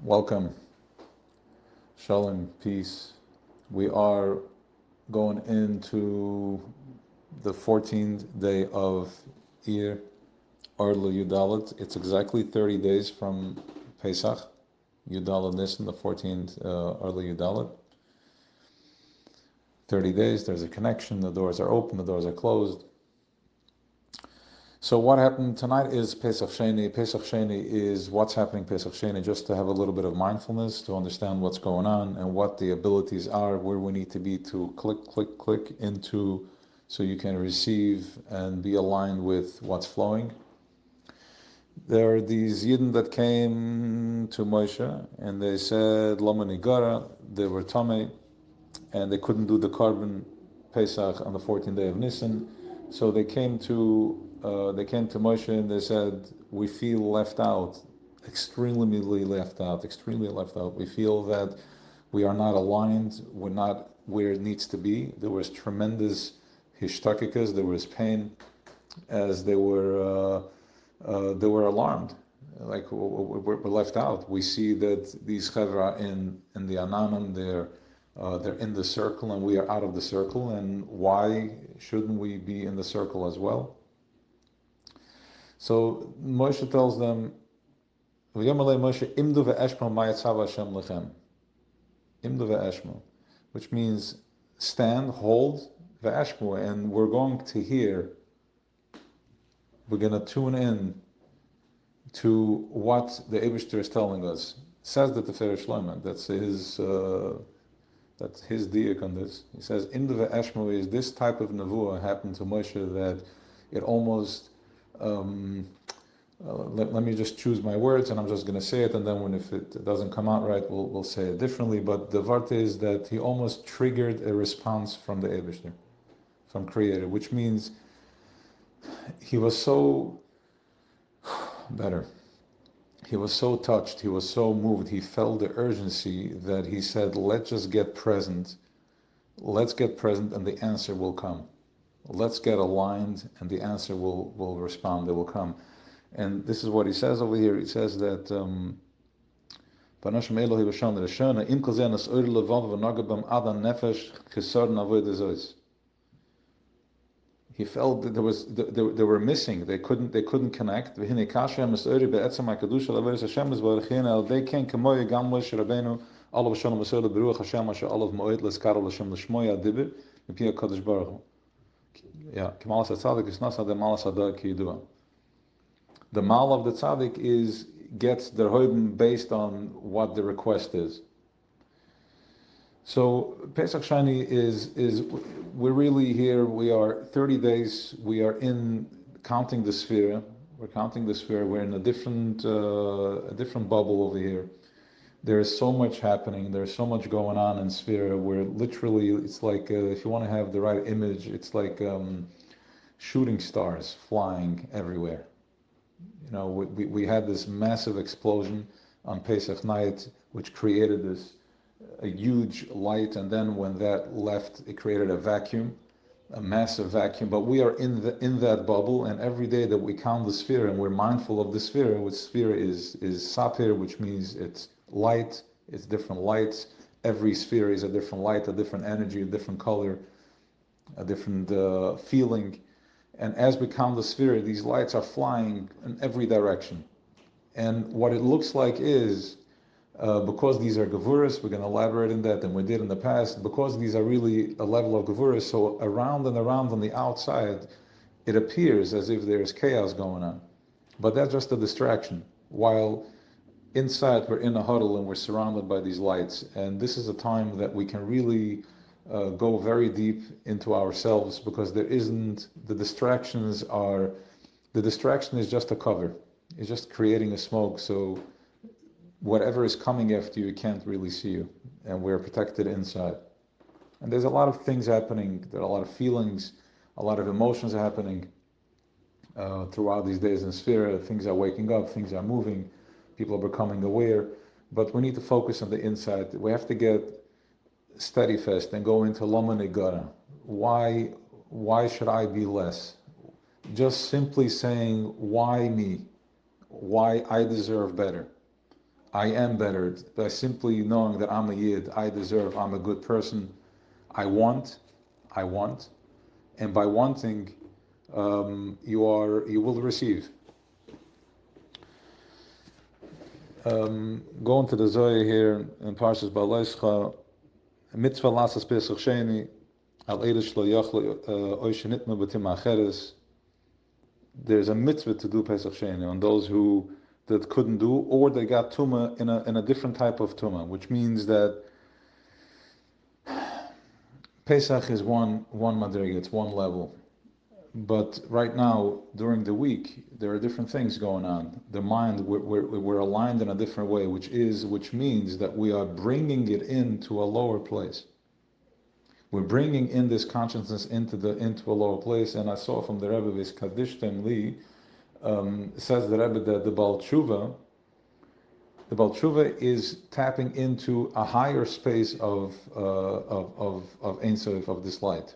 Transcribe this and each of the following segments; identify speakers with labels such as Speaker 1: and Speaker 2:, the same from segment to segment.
Speaker 1: Welcome. Shalom, peace. We are going into the 14th day of Iyar Orla Yudalit. It's exactly 30 days from Pesach, Yudalit Nisan, the 14th Orla Yudalit. 30 days, there's a connection, the doors are open, the doors are closed. So what happened tonight is Pesach Sheni. Pesach Sheni is what's happening Pesach Sheni, just to have a little bit of mindfulness, to understand what's going on and what the abilities are, where we need to be to click into, so you can receive and be aligned with what's flowing. There are these Yidden that came to Moshe and they said, Lama Nigara, they were Tameh, and they couldn't do the carbon Pesach on the 14th day of Nisan. So they came to Moshe and they said, we feel left out, extremely left out. We feel that we are not aligned, we're not where it needs to be. There was tremendous hishtakikas, there was pain, as they were alarmed. Like we're left out. We see that these chevra in the Ananam, they're in the circle and we are out of the circle, and why shouldn't we be in the circle as well? So Moshe tells them, Moshe, imdu ve'eshmo ma'yatzav Hashem lechem. Imdu ve'eshmo, which means stand, hold, ve'eshmo, and we're going to hear, we're going to tune in to what the Eibishter is telling us. Says that the Teferet Shlomo, that's his diak on this. He says, Imdu ve'eshmo is this type of nevuah happened to Moshe that it almost let me just choose my words and I'm just going to say it, and then if it doesn't come out right, we'll say it differently. But the vart is that he almost triggered a response from the Eibishter, from Creator, which means he was so better. He was so touched, he was so moved, he felt the urgency that he said, let's just get present. Let's get present and the answer will come. Let's get aligned and the answer will respond, it will come. And this is what he says over here. He says that he felt that they were missing. They couldn't connect. Yeah, the mal of the tzaddik gets their hoiden based on what the request is. So Pesach Shani is we're really here. We are 30 days. We are in counting the sphere. We're counting the sphere. We're in a different bubble over here. There is so much happening. There's so much going on in sphere. Where literally, it's like if you want to have the right image, it's like shooting stars flying everywhere. You know, we had this massive explosion on Pesach night, which created a huge light, and then when that left, it created a massive vacuum. But we are in that bubble, and every day that we count the sphere and we're mindful of the sphere, which sphere is sapir, which means it's light, it's different lights. Every sphere is a different light, a different energy, a different color, a different feeling. And as we count the sphere, these lights are flying in every direction. And what it looks like is, because these are gevuras, we're going to elaborate on that, and we did in the past, because these are really a level of gevuras, so around and around on the outside, it appears as if there's chaos going on. But that's just a distraction. While inside, we're in a huddle and we're surrounded by these lights. And this is a time that we can really go very deep into ourselves, because the distraction is just a cover. It's just creating a smoke. So whatever is coming after you can't really see you, and we're protected inside. And there's a lot of things happening. There are a lot of feelings, a lot of emotions happening throughout these days in sphere. Things are waking up, things are moving, people are becoming aware. But we need to focus on the inside. We have to get steady fast and go into Lama Negara. Why should I be less? Just simply saying, why me? Why I deserve better? I am bettered by simply knowing that I'm a Yid, I deserve, I'm a good person. I want, I want, and by wanting, you will receive. Going to the Zohar here in Parshas Baleischa, mitzvah lasas pesach sheni, al eidish lo yachle oishenitma b'tim acheres. There's a mitzvah to do pesach sheni on those who that couldn't do, or they got tuma in a different type of tuma, which means that Pesach is one madriga, it's one level. But right now, during the week, there are different things going on. The mind, we're aligned in a different way, which means that we are bringing it into a lower place. We're bringing in this consciousness into a lower place. And I saw from the Rebbe, this Kadishtem Li, says the Rebbe that the Baal Tshuva is tapping into a higher space of Ein Sof, of this light.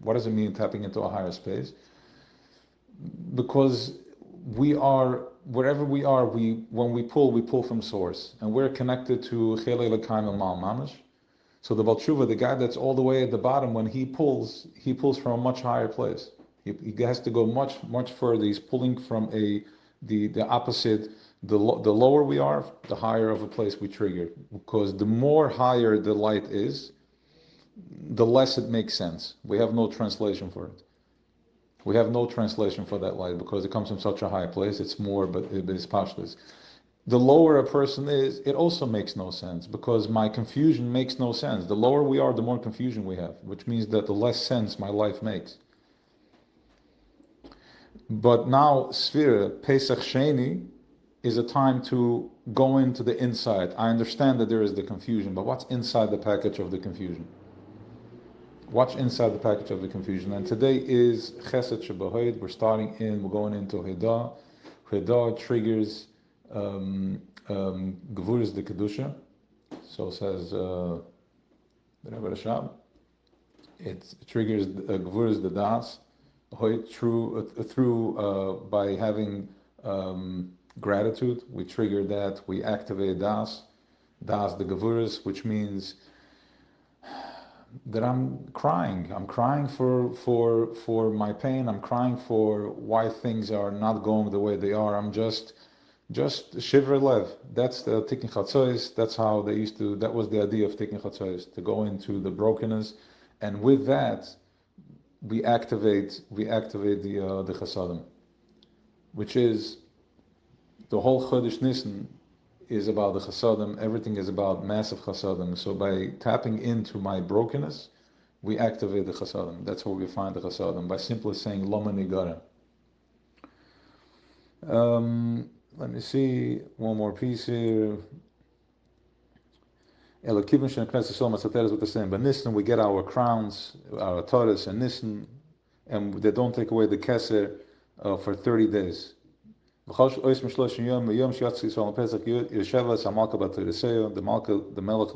Speaker 1: What does it mean, tapping into a higher space? Because we are, wherever we are, when we pull from source, and we're connected to Chelei L'Kaim and Mal Mamash. So the Baal Tshuva, the guy that's all the way at the bottom, when he pulls from a much higher place. He has to go much further. He's pulling from the opposite. The lower we are, the higher of a place we trigger. Because the more higher the light is, the less it makes sense. We have no translation for it. We have no translation for that light because it comes from such a high place. It's more, but it's pashtus. The lower a person is, it also makes no sense because my confusion makes no sense. The lower we are, the more confusion we have, which means that the less sense my life makes. But now, Sfira, Pesach Sheni, is a time to go into the inside. I understand that there is the confusion, but what's inside the package of the confusion? What's inside the package of the confusion? And today is Chesed Shebahoid. We're going into Heda. Heda triggers Gvuras de Kedusha. So says the Rebbe Rashab. It triggers Gvuras de Das. Through by having gratitude, we trigger that, we activate Das the Gavuras, which means that I'm crying for my pain, I'm crying for why things are not going the way they are. I'm just Shivre Lev. That's the Tikkun Chatzois. That's how they used to, that was the idea of Tikkun Chatzois, to go into the brokenness, and with that we activate the Chasadim, which is the whole Chodesh Nisan is about the Chasadim. Everything is about massive Chasadim. So by tapping into my brokenness, we activate the Chasadim. That's where we find the Chasadim, by simply saying Loma Nigara. Let me see one more piece here. Elokivim Shem Knesset Shalom Asater is what they're saying. But Nisan, we get our crowns, our Taurus and Nisan, and they don't take away the Keser for 30 days. The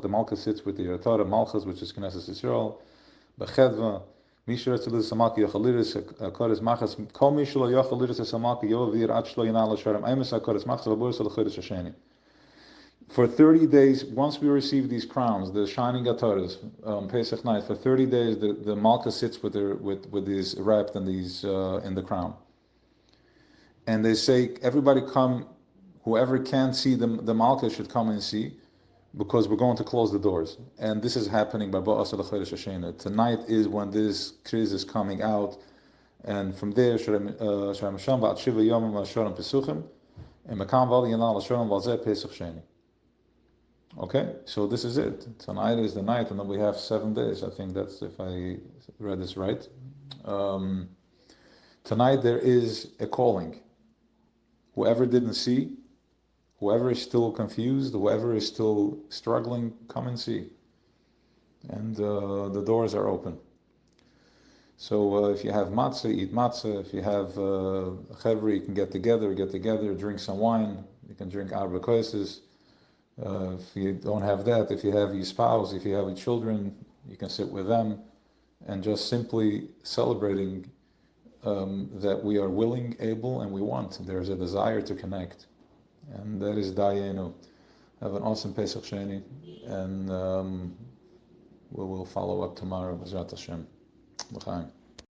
Speaker 1: Malka sits with the Torah Malchus, which is Knesset Yisrael. Bechedva, Mishra Tzilis Samalka Yachaliris, Kodesh Machas, Kol Mishra Yachaliris Samalka Yovir Achlo Yanal Sharem Emes Kodesh Machas Vabur Salachiris Hasheni. For 30 days, once we receive these crowns, the shining Gataras, Pesach night, for 30 days, the Malka sits with these wrapped in these in the crown. And they say, everybody come, whoever can see the Malka should come and see, because we're going to close the doors. And this is happening by Ba'as al-Khayrish Hashena. Tonight is when this kriz is coming out, and from there, Shalom Hashem, Ba'at Shiva Yomim Hashem Pesuchim, and Makam Val Yanal Hashem Valzeh Pesach Sheni. Okay, so this is it. Tonight is the night, and then we have 7 days. I think that's, if I read this right. Tonight there is a calling. Whoever didn't see, whoever is still confused, whoever is still struggling, come and see. And the doors are open. So if you have matzah, eat matzah. If you have chevri, you can get together, drink some wine. You can drink arba koises. If you don't have that, if you have your spouse, if you have your children, you can sit with them and just simply celebrating that we are willing, able, and we want. There's a desire to connect, and that is Dayenu. Have an awesome Pesach Sheni, and we will follow up tomorrow. B'ezrat Hashem. L'chaim.